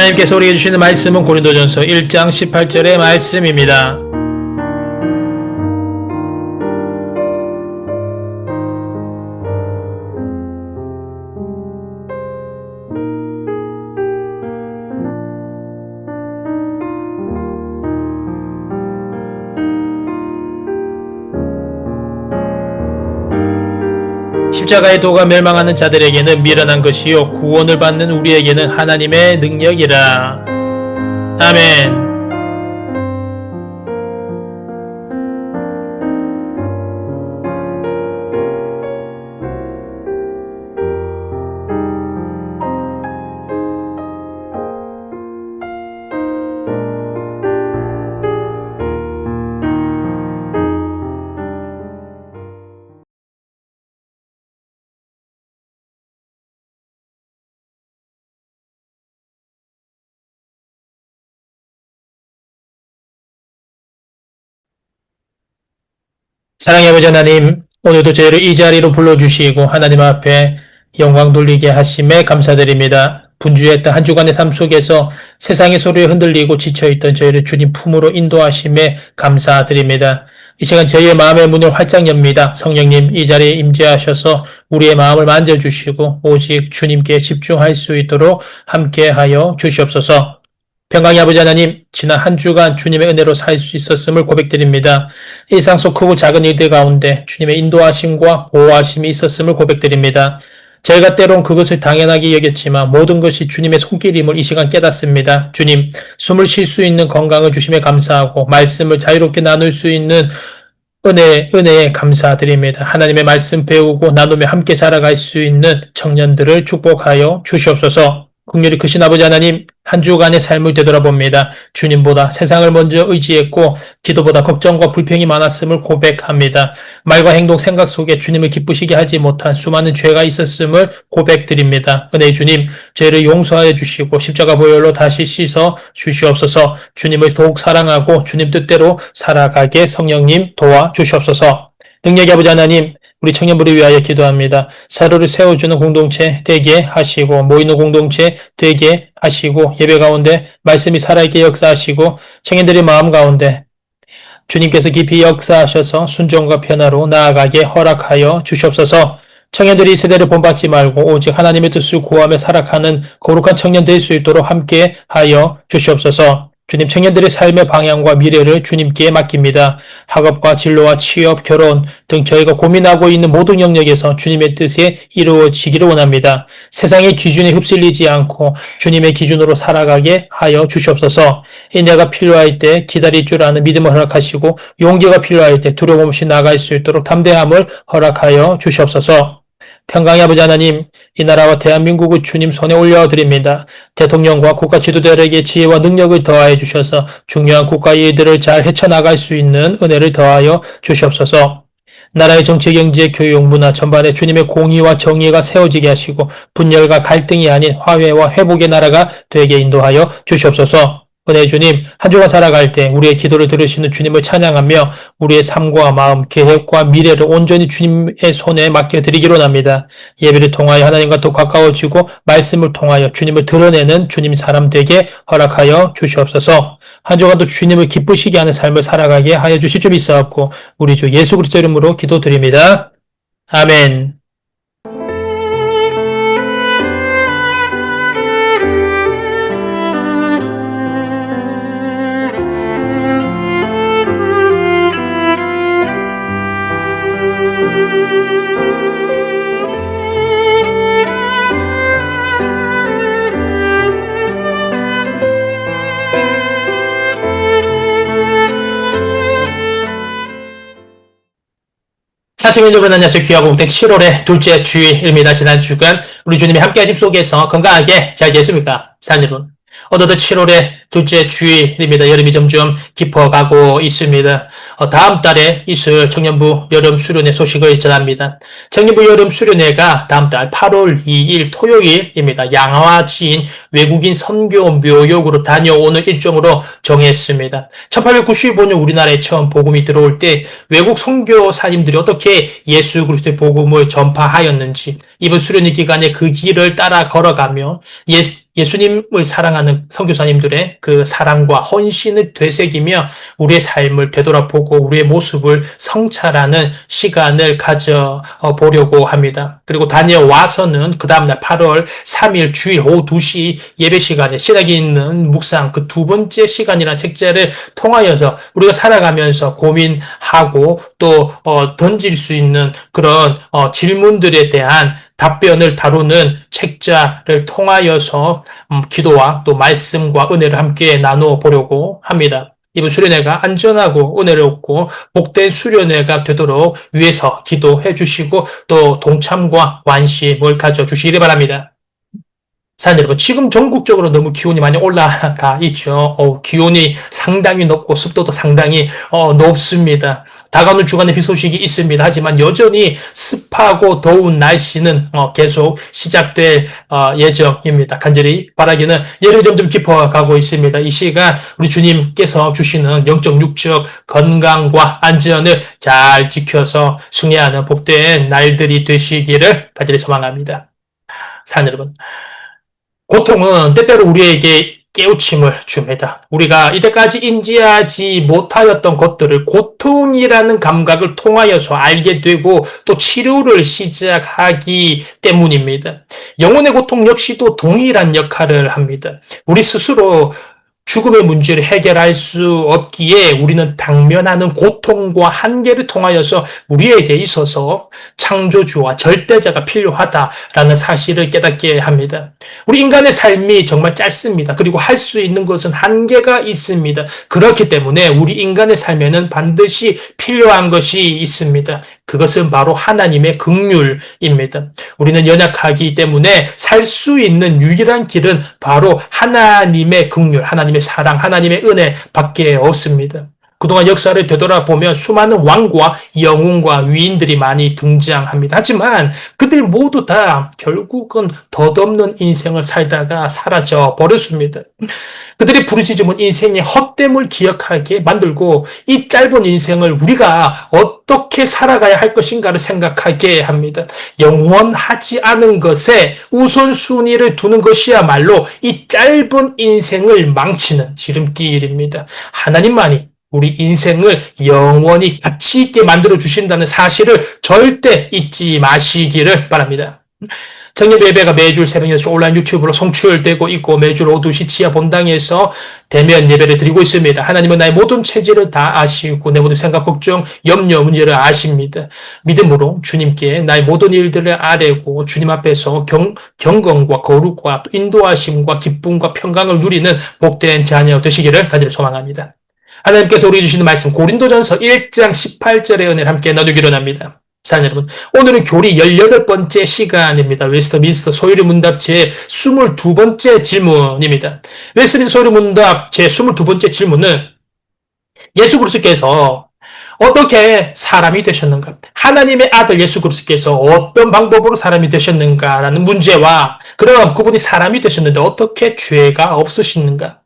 하나님께서 우리에게 주시는 말씀은 고린도전서 1장 18절의 말씀입니다. 십자가의 도가 멸망하는 자들에게는 미련한 것이요 구원을 받는 우리에게는 하나님의 능력이라. 아멘. 사랑의 아버지 하나님, 오늘도 저희를 이 자리로 불러주시고 하나님 앞에 영광 돌리게 하심에 감사드립니다. 분주했던 한 주간의 삶 속에서 세상의 소리에 흔들리고 지쳐있던 저희를 주님 품으로 인도하심에 감사드립니다. 이 시간 저희의 마음의 문을 활짝 엽니다. 성령님 이 자리에 임재하셔서 우리의 마음을 만져주시고 오직 주님께 집중할 수 있도록 함께하여 주시옵소서. 평강의 아버지 하나님, 지난 한 주간 주님의 은혜로 살 수 있었음을 고백드립니다. 일상 속 크고 작은 일들 가운데 주님의 인도하심과 보호하심이 있었음을 고백드립니다. 저희가 때론 그것을 당연하게 여겼지만 모든 것이 주님의 손길임을 이 시간 깨닫습니다. 주님, 숨을 쉴 수 있는 건강을 주심에 감사하고 말씀을 자유롭게 나눌 수 있는 은혜에 감사드립니다. 하나님의 말씀 배우고 나누며 함께 자라갈 수 있는 청년들을 축복하여 주시옵소서. 긍휼히 크신 아버지 하나님, 한 주간의 삶을 되돌아봅니다. 주님보다 세상을 먼저 의지했고 기도보다 걱정과 불평이 많았음을 고백합니다. 말과 행동, 생각 속에 주님을 기쁘시게 하지 못한 수많은 죄가 있었음을 고백드립니다. 은혜의 주님, 저희를 용서하여 주시고 십자가 보혈로 다시 씻어 주시옵소서. 주님을 더욱 사랑하고 주님 뜻대로 살아가게 성령님 도와주시옵소서. 능력의 아버지 하나님, 우리 청년부를 위하여 기도합니다. 서로를 세워주는 공동체 되게 하시고 모이는 공동체 되게 하시고 예배 가운데 말씀이 살아있게 역사하시고 청년들의 마음 가운데 주님께서 깊이 역사하셔서 순종과 변화로 나아가게 허락하여 주시옵소서. 청년들이 이 세대를 본받지 말고 오직 하나님의 뜻을 구하며 살아가는 거룩한 청년 될 수 있도록 함께 하여 주시옵소서. 주님, 청년들의 삶의 방향과 미래를 주님께 맡깁니다. 학업과 진로와 취업, 결혼 등 저희가 고민하고 있는 모든 영역에서 주님의 뜻에 이루어지기를 원합니다. 세상의 기준에 휩쓸리지 않고 주님의 기준으로 살아가게 하여 주시옵소서. 인내가 필요할 때 기다릴 줄 아는 믿음을 허락하시고 용기가 필요할 때 두려움 없이 나아갈 수 있도록 담대함을 허락하여 주시옵소서. 평강의 아버지 하나님, 이 나라와 대한민국을 주님 손에 올려드립니다. 대통령과 국가 지도자들에게 지혜와 능력을 더하여 주셔서 중요한 국가 일들을 잘 헤쳐나갈 수 있는 은혜를 더하여 주시옵소서. 나라의 정치, 경제, 교육, 문화 전반에 주님의 공의와 정의가 세워지게 하시고 분열과 갈등이 아닌 화해와 회복의 나라가 되게 인도하여 주시옵소서. 은혜의 주님, 한 주간 살아갈 때 우리의 기도를 들으시는 주님을 찬양하며 우리의 삶과 마음, 계획과 미래를 온전히 주님의 손에 맡겨드리기로 합니다. 예배를 통하여 하나님과 더 가까워지고 말씀을 통하여 주님을 드러내는 주님 사람 되게 허락하여 주시옵소서. 한 주간도 주님을 기쁘시게 하는 삶을 살아가게 하여 주실 줄 믿사옵고 우리 주 예수 그리스도 이름으로 기도드립니다. 아멘. 사칭민 여러분 안녕하세요. 귀하고 복된 7월의 둘째 주일입니다. 지난 주간 우리 주님이 함께 하심 속에서 건강하게 잘 지냈습니까? 사는 여러분. 어느덧 7월의 둘째 주일입니다. 여름이 점점 깊어가고 있습니다. 다음 달에 있을 청년부 여름 수련회 소식을 전합니다. 청년부 여름 수련회가 다음 달 8월 2일 토요일입니다. 양화지인 외국인 선교 묘역으로 다녀오는 일정으로 정했습니다. 1895년 우리나라에 처음 복음이 들어올 때 외국 선교사님들이 어떻게 예수 그리스도의 복음을 전파하였는지 이번 수련회 기간에 그 길을 따라 걸어가며 예수님을 사랑하는 선교사님들의 그 사랑과 헌신을 되새기며 우리의 삶을 되돌아보고 우리의 모습을 성찰하는 시간을 가져보려고 합니다. 그리고 다녀와서는 그 다음날 8월 3일 주일 오후 2시 예배 시간에 신학이 있는 묵상 그 두 번째 시간이라는 책자를 통하여서 우리가 살아가면서 고민하고 또 던질 수 있는 그런 질문들에 대한 답변을 다루는 책자를 통하여서 기도와 또 말씀과 은혜를 함께 나누어 보려고 합니다. 이번 수련회가 안전하고 은혜롭고 복된 수련회가 되도록 위해서 기도해 주시고 또 동참과 관심을 가져주시기 바랍니다. 사연 여러분, 지금 전국적으로 너무 기온이 많이 올라가 있죠. 기온이 상당히 높고 습도도 상당히 높습니다. 다가오는 주간에 비 소식이 있습니다. 하지만 여전히 습하고 더운 날씨는 계속 시작될 예정입니다. 간절히 바라기는 예를 점점 깊어가고 있습니다. 이 시간 우리 주님께서 주시는 영적 육적 건강과 안전을 잘 지켜서 승리하는 복된 날들이 되시기를 간절히 소망합니다. 사연 여러분, 고통은 때때로 우리에게 깨우침을 줍니다. 우리가 이때까지 인지하지 못하였던 것들을 고통이라는 감각을 통하여서 알게 되고 또 치료를 시작하기 때문입니다. 영혼의 고통 역시도 동일한 역할을 합니다. 우리 스스로 죽음의 문제를 해결할 수 없기에 우리는 당면하는 고통과 한계를 통하여서 우리에게 있어서 창조주와 절대자가 필요하다라는 사실을 깨닫게 합니다. 우리 인간의 삶이 정말 짧습니다. 그리고 할 수 있는 것은 한계가 있습니다. 그렇기 때문에 우리 인간의 삶에는 반드시 필요한 것이 있습니다. 그것은 바로 하나님의 긍휼입니다. 우리는 연약하기 때문에 살 수 있는 유일한 길은 바로 하나님의 긍휼, 하나님의 사랑, 하나님의 은혜 밖에 없습니다. 그동안 역사를 되돌아보면 수많은 왕과 영웅과 위인들이 많이 등장합니다. 하지만 그들 모두 다 결국은 덧없는 인생을 살다가 사라져 버렸습니다. 그들이 부르짖음은 인생의 헛됨을 기억하게 만들고 이 짧은 인생을 우리가 어떻게 살아가야 할 것인가를 생각하게 합니다. 영원하지 않은 것에 우선순위를 두는 것이야말로 이 짧은 인생을 망치는 지름길입니다. 하나님만이 우리 인생을 영원히 가치 있게 만들어 주신다는 사실을 절대 잊지 마시기를 바랍니다. 정예배 예배가 매주 새벽 6시 온라인 유튜브로 송출되고 있고 매주 오후 2시 지하 본당에서 대면 예배를 드리고 있습니다. 하나님은 나의 모든 체질을 다 아시고 내 모든 생각, 걱정, 염려, 문제를 아십니다. 믿음으로 주님께 나의 모든 일들을 아뢰고 주님 앞에서 경건과 거룩과 인도하심과 기쁨과 평강을 누리는 복된 자녀 되시기를 간절히 소망합니다. 하나님께서 우리에게 주시는 말씀 고린도전서 1장 18절의 은혜를 함께 나누기로 합니다. 사랑 여러분, 오늘은 교리 18번째 시간입니다. 웨스터민스터 소유리 문답 제 22번째 질문입니다. 웨스터민스터 소유리 문답 제 22번째 질문은 예수 그리스도께서 어떻게 사람이 되셨는가? 하나님의 아들 예수 그리스도께서 어떤 방법으로 사람이 되셨는가라는 문제와 그럼 그분이 사람이 되셨는데 어떻게 죄가 없으시는가?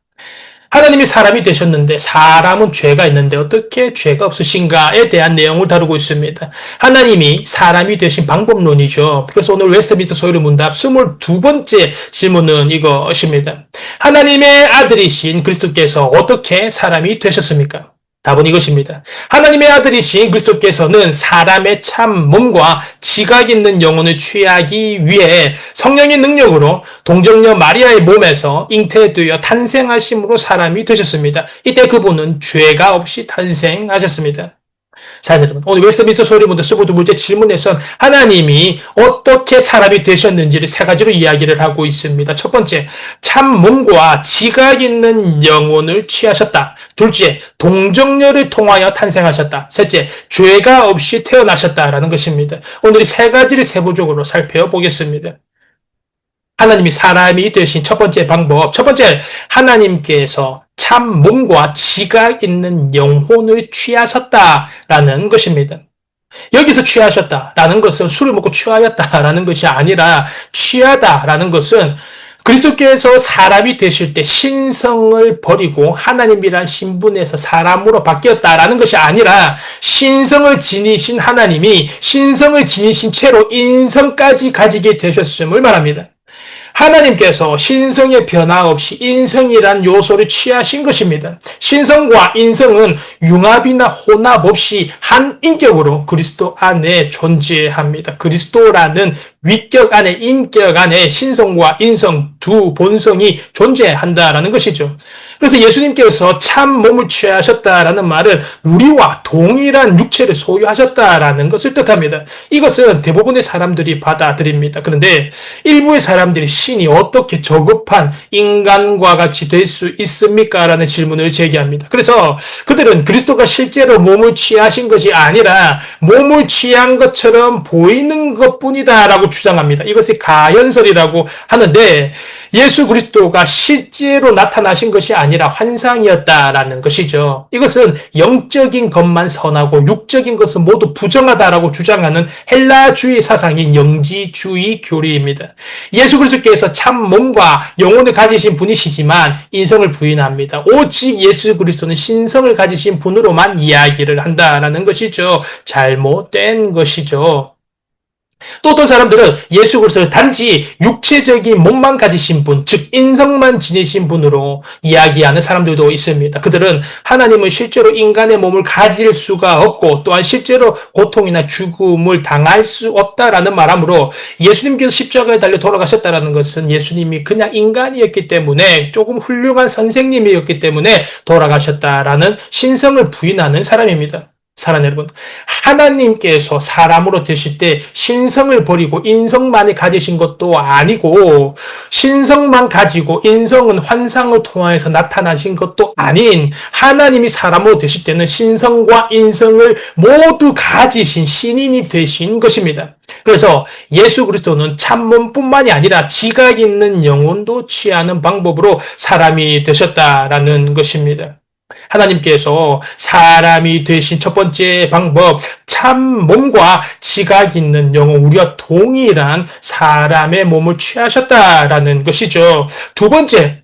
하나님이 사람이 되셨는데 사람은 죄가 있는데 어떻게 죄가 없으신가에 대한 내용을 다루고 있습니다. 하나님이 사람이 되신 방법론이죠. 그래서 오늘 웨스트민스터 소유리 문답 22번째 질문은 이것입니다. 하나님의 아들이신 그리스도께서 어떻게 사람이 되셨습니까? 답은 이것입니다. 하나님의 아들이신 그리스도께서는 사람의 참 몸과 지각 있는 영혼을 취하기 위해 성령의 능력으로 동정녀 마리아의 몸에서 잉태되어 탄생하심으로 사람이 되셨습니다. 이때 그분은 죄가 없이 탄생하셨습니다. 자, 여러분, 오늘 웨스트민스터 소유리 문답 22번째 질문에선 하나님이 어떻게 사람이 되셨는지를 세 가지로 이야기를 하고 있습니다. 첫 번째, 참 몸과 지각 있는 영혼을 취하셨다. 둘째, 동정녀를 통하여 탄생하셨다. 셋째, 죄가 없이 태어나셨다라는 것입니다. 오늘 이 세 가지를 세부적으로 살펴보겠습니다. 하나님이 사람이 되신 첫 번째 방법, 첫 번째, 하나님께서 참 몸과 지각 있는 영혼을 취하셨다라는 것입니다. 여기서 취하셨다라는 것은 술을 먹고 취하였다라는 것이 아니라 취하다라는 것은 그리스도께서 사람이 되실 때 신성을 버리고 하나님이란 신분에서 사람으로 바뀌었다라는 것이 아니라 신성을 지니신 하나님이 신성을 지니신 채로 인성까지 가지게 되셨음을 말합니다. 하나님께서 신성의 변화 없이 인성이란 요소를 취하신 것입니다. 신성과 인성은 융합이나 혼합 없이 한 인격으로 그리스도 안에 존재합니다. 그리스도라는 위격 안에, 인격 안에 신성과 인성 두 본성이 존재한다라는 것이죠. 그래서 예수님께서 참 몸을 취하셨다라는 말은 우리와 동일한 육체를 소유하셨다라는 것을 뜻합니다. 이것은 대부분의 사람들이 받아들입니다. 그런데 일부의 사람들이 신이 어떻게 저급한 인간과 같이 될 수 있습니까? 라는 질문을 제기합니다. 그래서 그들은 그리스도가 실제로 몸을 취하신 것이 아니라 몸을 취한 것처럼 보이는 것뿐이다 라고 주장합니다. 이것이 가현설이라고 하는데 예수 그리스도가 실제로 나타나신 것이 아니라 환상이었다라는 것이죠. 이것은 영적인 것만 선하고 육적인 것은 모두 부정하다라고 주장하는 헬라주의 사상인 영지주의 교리입니다. 예수 그리스도께서 참 몸과 영혼을 가지신 분이시지만 인성을 부인합니다. 오직 예수 그리스도는 신성을 가지신 분으로만 이야기를 한다라는 것이죠. 잘못된 것이죠. 또 어떤 사람들은 예수 그리스도를 단지 육체적인 몸만 가지신 분, 즉 인성만 지니신 분으로 이야기하는 사람들도 있습니다. 그들은 하나님은 실제로 인간의 몸을 가질 수가 없고 또한 실제로 고통이나 죽음을 당할 수 없다라는 말함으로 예수님께서 십자가에 달려 돌아가셨다는 것은 예수님이 그냥 인간이었기 때문에 조금 훌륭한 선생님이었기 때문에 돌아가셨다라는 신성을 부인하는 사람입니다. 사랑하는 여러분, 하나님께서 사람으로 되실 때 신성을 버리고 인성만이 가지신 것도 아니고 신성만 가지고 인성은 환상을 통해서 나타나신 것도 아닌 하나님이 사람으로 되실 때는 신성과 인성을 모두 가지신 신인이 되신 것입니다. 그래서 예수 그리스도는 참몸뿐만이 아니라 지각 있는 영혼도 취하는 방법으로 사람이 되셨다라는 것입니다. 하나님께서 사람이 되신 첫 번째 방법, 참 몸과 지각 있는 영혼, 우리와 동일한 사람의 몸을 취하셨다라는 것이죠. 두 번째,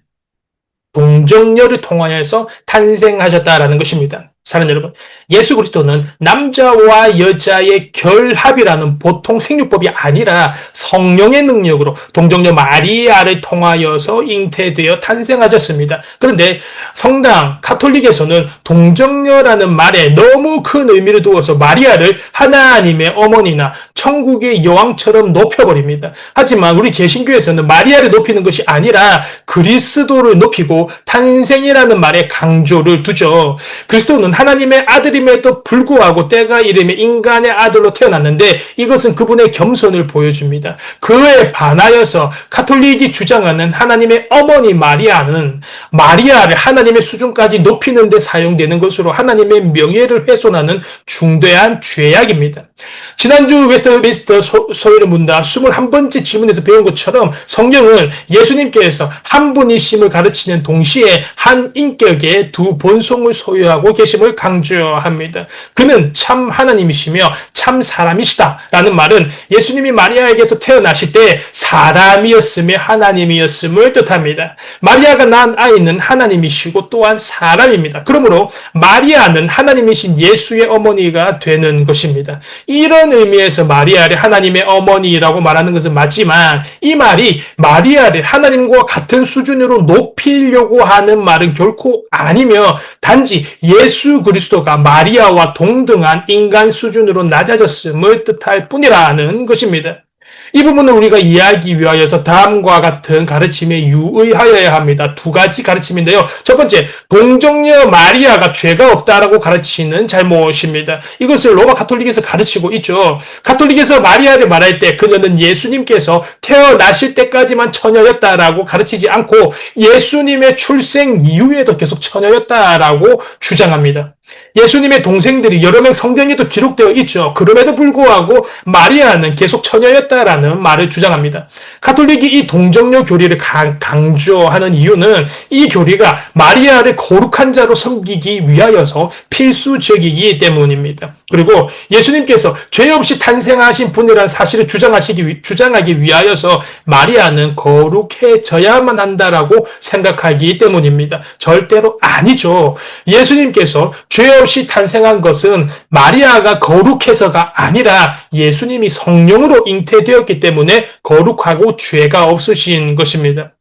동정녀를 통하여서 탄생하셨다라는 것입니다. 사랑하는 여러분, 예수 그리스도는 남자와 여자의 결합이라는 보통 생육법이 아니라 성령의 능력으로 동정녀 마리아를 통하여서 잉태되어 탄생하셨습니다. 그런데 성당 가톨릭에서는 동정녀라는 말에 너무 큰 의미를 두어서 마리아를 하나님의 어머니나 천국의 여왕처럼 높여버립니다. 하지만 우리 개신교에서는 마리아를 높이는 것이 아니라 그리스도를 높이고 탄생이라는 말에 강조를 두죠. 그리스도는 하나님의 아들임에도 불구하고 때가 이르면 인간의 아들로 태어났는데 이것은 그분의 겸손을 보여줍니다. 그에 반하여서 가톨릭이 주장하는 하나님의 어머니 마리아는 마리아를 하나님의 수준까지 높이는 데 사용되는 것으로 하나님의 명예를 훼손하는 중대한 죄악입니다. 지난주 웨스트민스터 소요를 묻다 21번째 질문에서 배운 것처럼 성경은 예수님께서 한 분이심을 가르치는 동시에 한 인격의 두 본성을 소유하고 계심을 강조합니다. 그는 참 하나님이시며 참 사람이시다라는 말은 예수님이 마리아에게서 태어나실 때 사람이었으며 하나님이었음을 뜻합니다. 마리아가 낳은 아이는 하나님이시고 또한 사람입니다. 그러므로 마리아는 하나님이신 예수의 어머니가 되는 것입니다. 이런 의미에서 마리아를 하나님의 어머니라고 말하는 것은 맞지만 이 말이 마리아를 하나님과 같은 수준으로 높이려고 하는 말은 결코 아니며 단지 예수 그리스도가 마리아와 동등한 인간 수준으로 낮아졌음을 뜻할 뿐이라는 것입니다. 이 부분을 우리가 이해하기 위하여서 다음과 같은 가르침에 유의하여야 합니다. 두 가지 가르침인데요. 첫 번째, 동정녀 마리아가 죄가 없다라고 가르치는 잘못입니다. 이것을 로마 가톨릭에서 가르치고 있죠. 가톨릭에서 마리아를 말할 때 그녀는 예수님께서 태어나실 때까지만 처녀였다라고 가르치지 않고 예수님의 출생 이후에도 계속 처녀였다라고 주장합니다. 예수님의 동생들이 여러 명 성경에도 기록되어 있죠. 그럼에도 불구하고 마리아는 계속 처녀였다라는 말을 주장합니다. 가톨릭이 이 동정녀 교리를 강조하는 이유는 이 교리가 마리아를 거룩한 자로 섬기기 위하여서 필수적이기 때문입니다. 그리고 예수님께서 죄 없이 탄생하신 분이라는 사실을 주장하기 위하여서 마리아는 거룩해져야만 한다라고 생각하기 때문입니다. 절대로 아니죠. 예수님께서 죄 없이 탄생한 것은 마리아가 거룩해서가 아니라 예수님이 성령으로 잉태되었기 때문에 거룩하고 죄가 없으신 것입니다.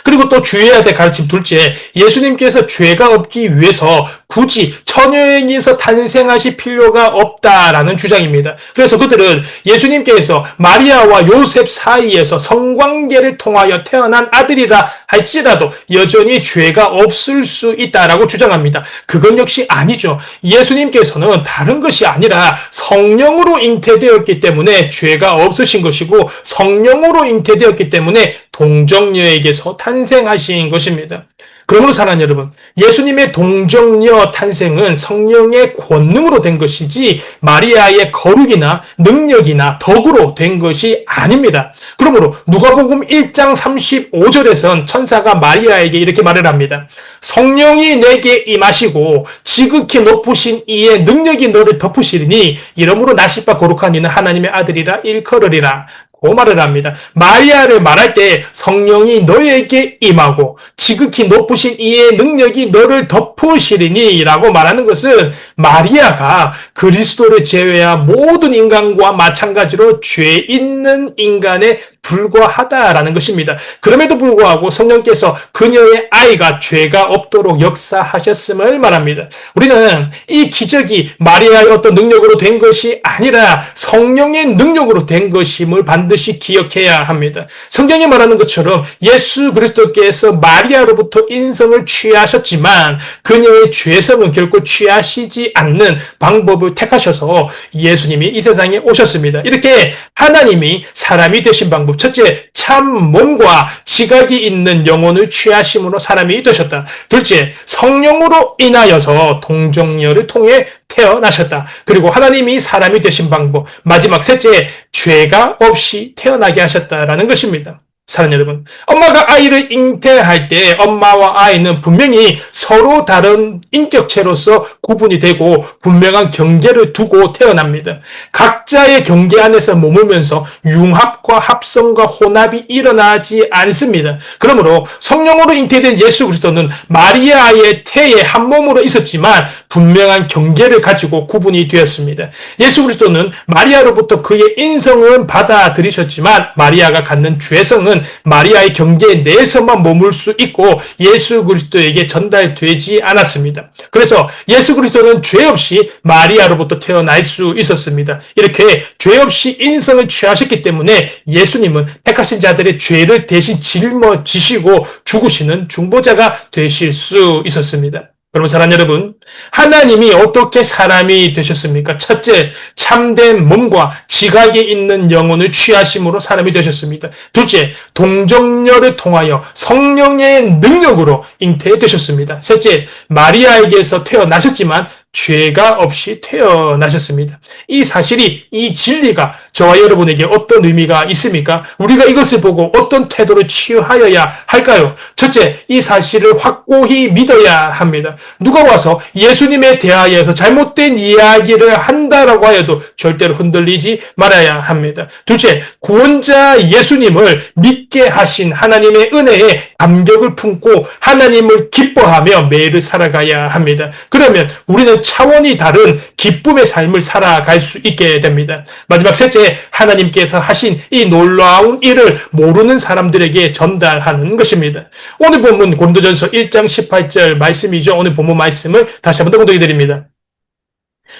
그리고 또 주의해야 될 가르침 둘째, 예수님께서 죄가 없기 위해서 굳이 처녀에게서 탄생하실 필요가 없다라는 주장입니다. 그래서 그들은 예수님께서 마리아와 요셉 사이에서 성관계를 통하여 태어난 아들이라 할지라도 여전히 죄가 없을 수 있다라고 주장합니다. 그건 역시 아니죠. 예수님께서는 다른 것이 아니라 성령으로 잉태되었기 때문에 죄가 없으신 것이고 성령으로 잉태되었기 때문에 동정녀에게서 탄생하신 것입니다. 그러므로 사랑하는 여러분, 예수님의 동정녀 탄생은 성령의 권능으로 된 것이지 마리아의 거룩이나 능력이나 덕으로 된 것이 아닙니다. 그러므로 누가복음 1장 35절에선 천사가 마리아에게 이렇게 말을 합니다. 성령이 내게 임하시고 지극히 높으신 이의 능력이 너를 덮으시리니 이러므로 나시바 거룩한 이는 하나님의 아들이라 일컬으리라. 그 말을 합니다. 마리아를 말할 때 성령이 너에게 임하고 지극히 높으신 이의 능력이 너를 덮으시리니 라고 말하는 것은 마리아가 그리스도를 제외한 모든 인간과 마찬가지로 죄 있는 인간에 불과하다라는 것입니다. 그럼에도 불구하고 성령께서 그녀의 아이가 죄가 없도록 역사하셨음을 말합니다. 우리는 이 기적이 마리아의 어떤 능력으로 된 것이 아니라 성령의 능력으로 된 것임을 반드시 기억해야 합니다. 성경이 말하는 것처럼 예수 그리스도께서 마리아로부터 인성을 취하셨지만 그녀의 죄성은 결코 취하시지 않는 방법을 택하셔서 예수님이 이 세상에 오셨습니다. 이렇게 하나님이 사람이 되신 방법, 첫째, 참 몸과 지각이 있는 영혼을 취하심으로 사람이 되셨다. 둘째, 성령으로 인하여서 동정녀를 통해 태어나셨다. 그리고 하나님이 사람이 되신 방법, 마지막 셋째, 죄가 없이 태어나게 하셨다라는 것입니다. 사랑하는 여러분, 엄마가 아이를 잉태할 때 엄마와 아이는 분명히 서로 다른 인격체로서 구분이 되고 분명한 경계를 두고 태어납니다. 각자의 경계 안에서 머물면서 융합과 합성과 혼합이 일어나지 않습니다. 그러므로 성령으로 잉태된 예수 그리스도는 마리아의 태에 한 몸으로 있었지만 분명한 경계를 가지고 구분이 되었습니다. 예수 그리스도는 마리아로부터 그의 인성은 받아들이셨지만 마리아가 갖는 죄성은 마리아의 경계 내에서만 머물 수 있고 예수 그리스도에게 전달되지 않았습니다. 그래서 예수 그리스도는 죄 없이 마리아로부터 태어날 수 있었습니다. 이렇게 죄 없이 인성을 취하셨기 때문에 예수님은 택하신 자들의 죄를 대신 짊어지시고 죽으시는 중보자가 되실 수 있었습니다. 여러분, 사랑하는 여러분, 하나님이 어떻게 사람이 되셨습니까? 첫째, 참된 몸과 지각이 있는 영혼을 취하심으로 사람이 되셨습니다. 둘째, 동정녀를 통하여 성령의 능력으로 잉태되셨습니다. 셋째, 마리아에게서 태어나셨지만 죄가 없이 태어나셨습니다. 이 사실이, 이 진리가 저와 여러분에게 어떤 의미가 있습니까? 우리가 이것을 보고 어떤 태도를 취하여야 할까요? 첫째, 이 사실을 확고히 믿어야 합니다. 누가 와서 예수님에 대하여서 잘못된 이야기를 한다라고 하여도 절대로 흔들리지 말아야 합니다. 둘째, 구원자 예수님을 믿게 하신 하나님의 은혜에 감격을 품고 하나님을 기뻐하며 매일을 살아가야 합니다. 그러면 우리는 차원이 다른 기쁨의 삶을 살아갈 수 있게 됩니다. 마지막 셋째, 하나님께서 하신 이 놀라운 일을 모르는 사람들에게 전달하는 것입니다. 오늘 본문 고린도전서 1장 18절 말씀이죠. 오늘 본문 말씀을 다시 한번 공독해 드립니다.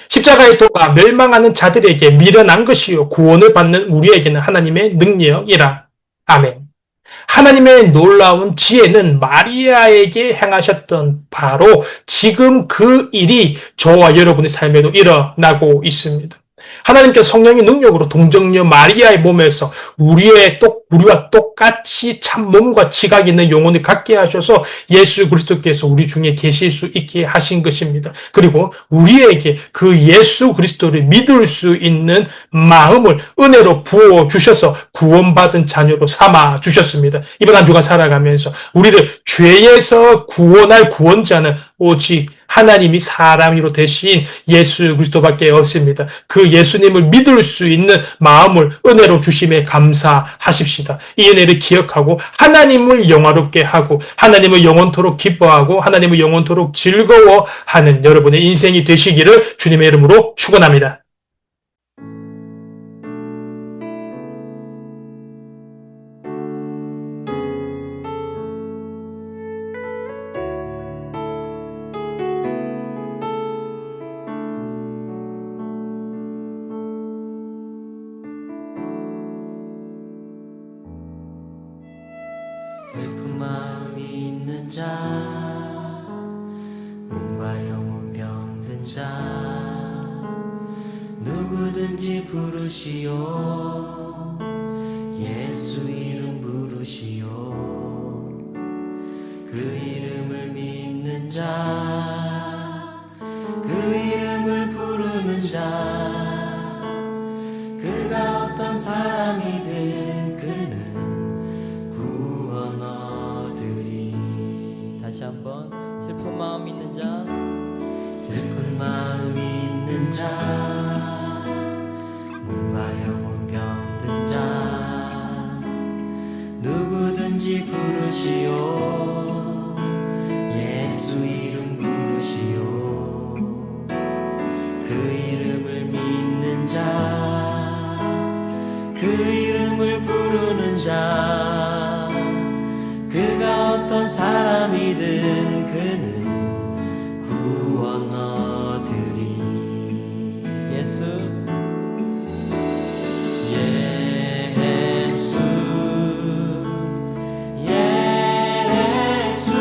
십자가의 도가 멸망하는 자들에게 미련한 것이요 구원을 받는 우리에게는 하나님의 능력이라. 아멘. 하나님의 놀라운 지혜는 마리아에게 행하셨던 바로 지금 그 일이 저와 여러분의 삶에도 일어나고 있습니다. 하나님께서 성령의 능력으로 동정녀 마리아의 몸에서 우리와 똑같이 참 몸과 지각이 있는 영혼을 갖게 하셔서 예수 그리스도께서 우리 중에 계실 수 있게 하신 것입니다. 그리고 우리에게 그 예수 그리스도를 믿을 수 있는 마음을 은혜로 부어 주셔서 구원받은 자녀로 삼아 주셨습니다. 이번 한 주간 살아가면서 우리를 죄에서 구원할 구원자는 오직 하나님이 사람으로 되신 예수 그리스도밖에 없습니다. 그 예수님을 믿을 수 있는 마음을 은혜로 주심에 감사하십시다. 이 은혜를 기억하고 하나님을 영화롭게 하고 하나님을 영원토록 기뻐하고 하나님을 영원토록 즐거워하는 여러분의 인생이 되시기를 주님의 이름으로 축원합니다. 슬픈 마음이 있는 자, 몸과 영혼 병든 자, 누구든지 부르시오. 예수 이름 부르시오. 그 이름을 믿는 자, 그 이름을 부르는 자, 그가 어떤 사람이든 그는 구원 얻으리. 다시 한번. 슬픈 마음 있는 자, 슬픈 마음 있는 자, 몸과 영혼 병든 자, 누구든지 부르시오. 예수 이름 부르시오. 그 이름을 믿는 자, 그 이름을 부르는 자, 그가 어떤 사람이든 그는 구원 얻으리. 예수 예수 예수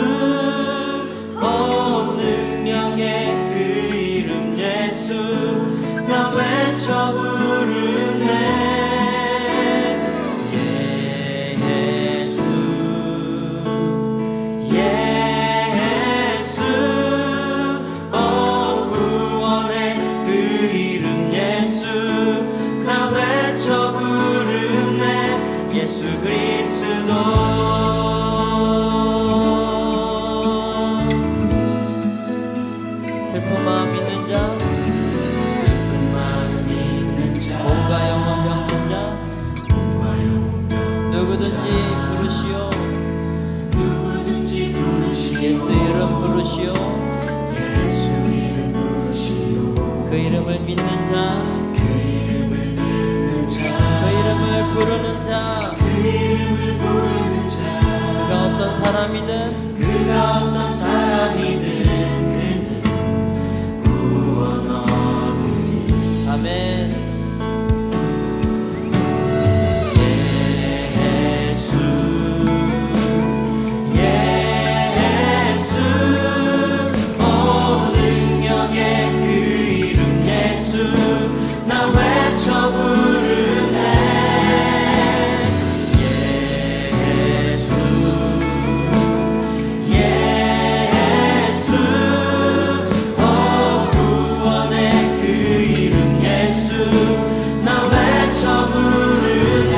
능력의 그 이름 예수 나 외쳐 부르네. 예수 예수 구원의 그 이름 예수 나 외쳐 부르네. 예수 그리스도. 슬픈 마음 있는 자, 슬픈 마음 있는 자, 몸과 영혼 병든 자, 몸과 영혼 병든 누구든지 부르시오. 누구든지 부르시오. 예수 이름 부르시오. 예수 이름 부르시오. 그 이름을 믿는 자, 그 이름을 믿는 자, 그 이름을 부르는 자, 그 이름을 부르는 자, 그가 어떤 사람이든 그가 어떤 사람이든 그는 구원 얻으리. 아멘. 예수 예수 능력의 그 이름 예수 나 외쳐 부르네. 예수 예수 구원의 그 이름 예수 나 외쳐 부르네.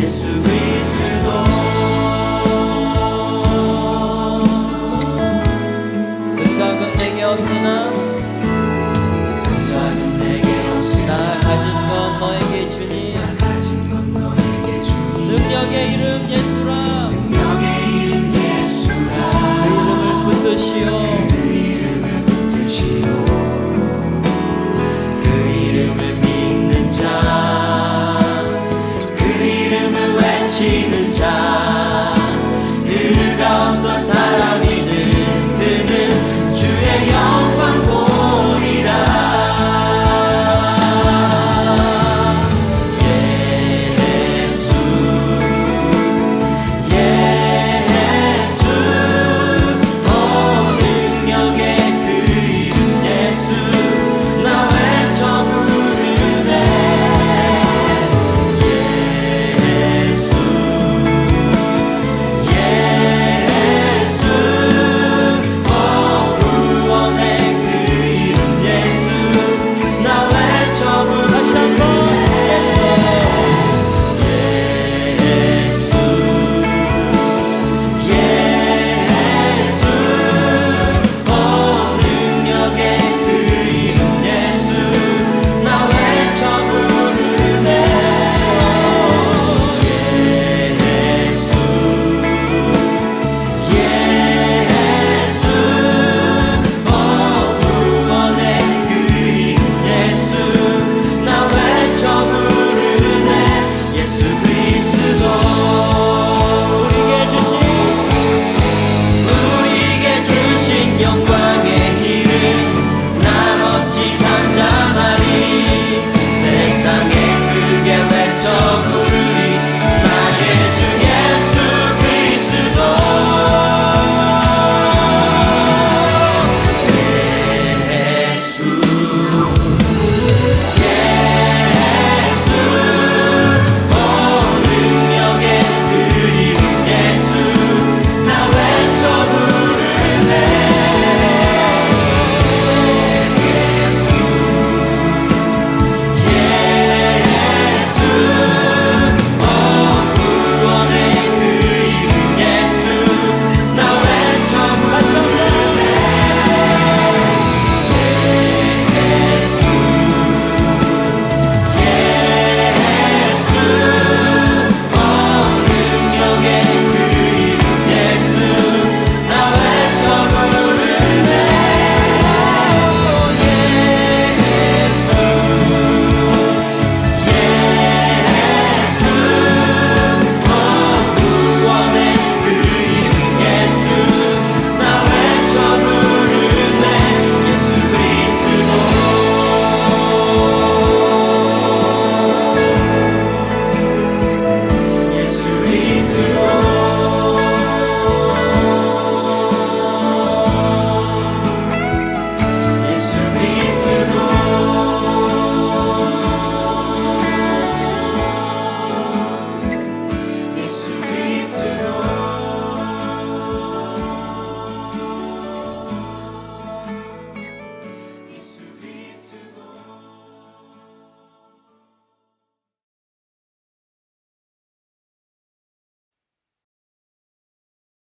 예수 그리스도. 은각은 내게 없으나 은각은 내게 없으나 나 가진 건 너에게 주니 능력의 이름 예수